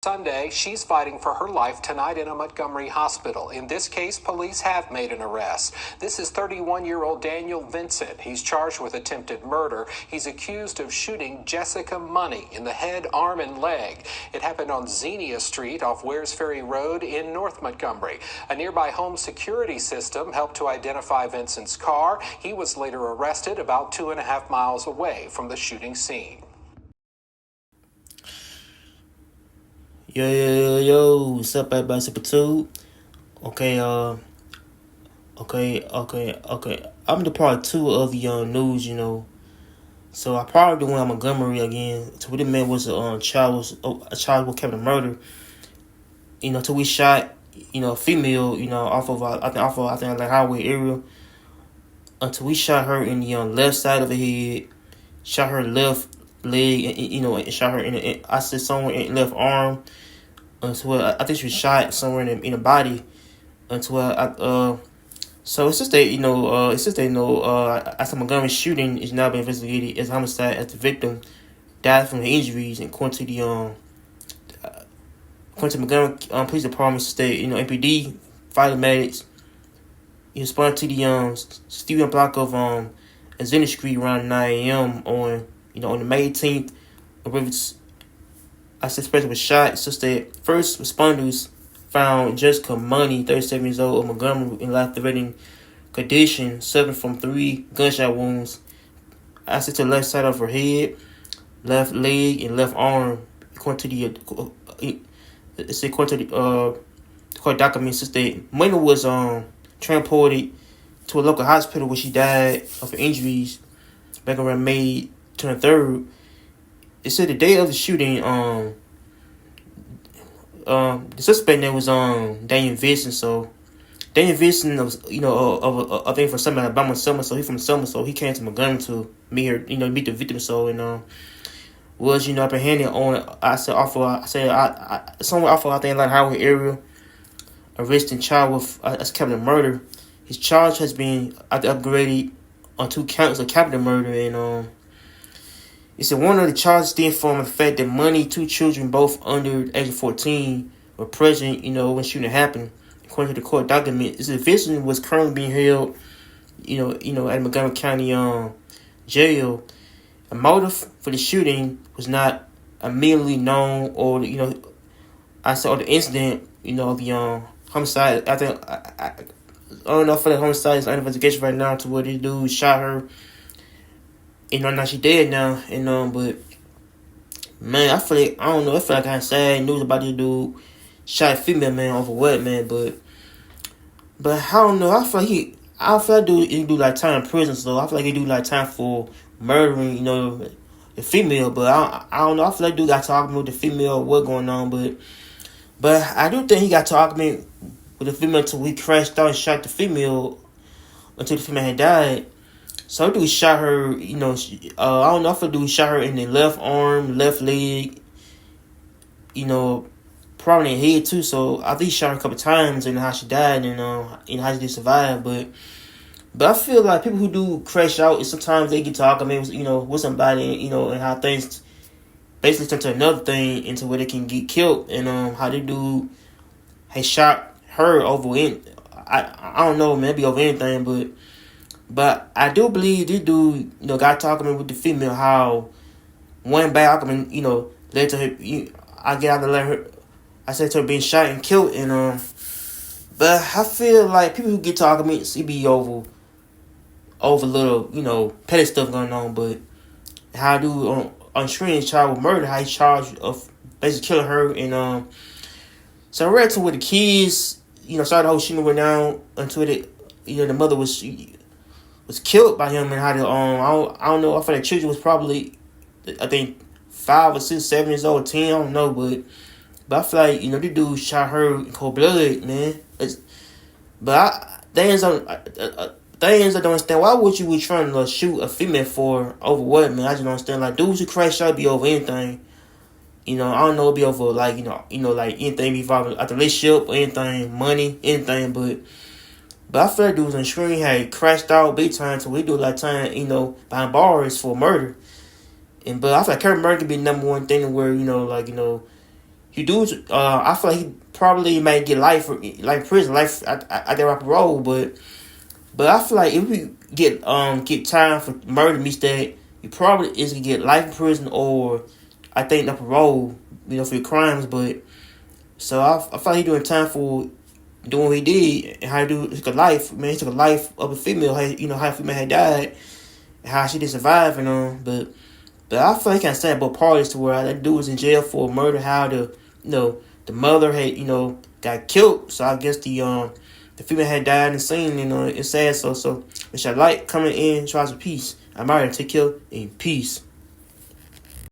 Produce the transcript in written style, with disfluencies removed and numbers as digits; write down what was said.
Sunday, she's fighting for her life tonight in a Montgomery hospital. In this case, police have made an arrest. This is 31-year-old Daniel Vincent. He's charged with attempted murder. He's accused of shooting Jessica Money in the head, arm, and leg. It happened on Xenia Street off Wares Ferry Road in North Montgomery. A nearby home security system helped to identify Vincent's car. He was later arrested about 2.5 miles away from the shooting scene. Yo, what's up, everybody? Super 2. Okay. I'm the part 2 of the news, So I probably the one in Montgomery again. So what it meant was a child was kept in murder. Till we shot, a female, off of like highway area. Until we shot her in the left side of the head, shot her left leg, and shot her I said somewhere in left arm. Until I think she was shot somewhere in the body. Until so it's just that after Montgomery shooting is now being investigated as homicide as the victim died from the injuries, and according to Montgomery Police Department state, MPD fighter medics responded to the Stephen block of Xenia Street around 9 a.m. on the May 18th. I suspect was shot. So that first responders found Jessica Money, 37 years old, of Montgomery, in life-threatening condition, suffering from 3 gunshot wounds. I said to the left side of her head, left leg, and left arm. According to the court documents, that Money was transported to a local hospital where she died of her injuries back around May 23rd. It said the day of the shooting, the suspect name was Daniel Vincent. So Daniel Vincent was, I think from Selma, Alabama, Selma. So he from Selma. So he came to Montgomery to meet her, meet the victim. So was apprehended on somewhere off of I think like highway area, arresting child with as capital murder. His charge has been upgraded on 2 counts of capital murder, and it said one of the charges stemmed from the fact that Money, 2 children, both under the age of 14, were present, when shooting happened. According to the court document, it said Vincent was currently being held, at Montgomery County jail. The motive for the shooting was not immediately known, or I saw the incident, the homicide. I think I don't know if the homicide is under investigation right now to where this dude shot her. Now she dead now, but man, I feel like I got sad news about this dude shot a female man over what, man, but I don't know. I feel like he do like time in prison, so I feel like he do like time for murdering, the female, but I don't know. I feel like dude got to argument with the female, what going on, but I do think he got to argument with the female until he crashed out and shot the female until the female had died. So dude shot her, I don't know if a dude shot her in the left arm, left leg, probably in the head too. So I think he shot her a couple times and how she died and how she did survive. But I feel like people who do crash out, sometimes they get to argument, with somebody, and how things basically turn to another thing into where they can get killed, and how they do has shot her over I don't know, maybe over anything, but I do believe this dude, got talking with the female, how one bad argument, led to her. I said to her being shot and killed, and but I feel like people who get to arguments, it be over little, petty stuff going on. But how do on screen child with murder, how he charged of basically killing her, and so I read to where the kids, started the whole shooting went down until the mother was killed by him, and how the I don't know. I feel like children was probably, I think 5 or 6, 7 years old, 10. I don't know, but I feel like this dude shot her in cold blood, man. Things I don't understand. Why would you be trying to shoot a female for over what, man? I just don't understand. Like dudes who crash out be over anything. I don't know, it'd be over like like anything involving a relationship or anything, money, anything, but I feel like dudes on screen had crashed out big time, so we do like time, behind bars for murder. But I feel like current murder could be the number one thing where, I feel like he probably might get life prison, life out there on parole, but I feel like if we get time for murder mistake, he probably is gonna get life in prison or I think the parole, for your crimes. But so I feel like he doing time for doing what he did and how he took a life. Man, he took a life of a female. How a female had died, and how she didn't survive, But I feel like he can't stand both parties to where that dude was in jail for murder. How the mother had got killed. So I guess the female had died in the scene. It's sad. So it's a light coming in, tries of peace. I'm out here to take care in peace.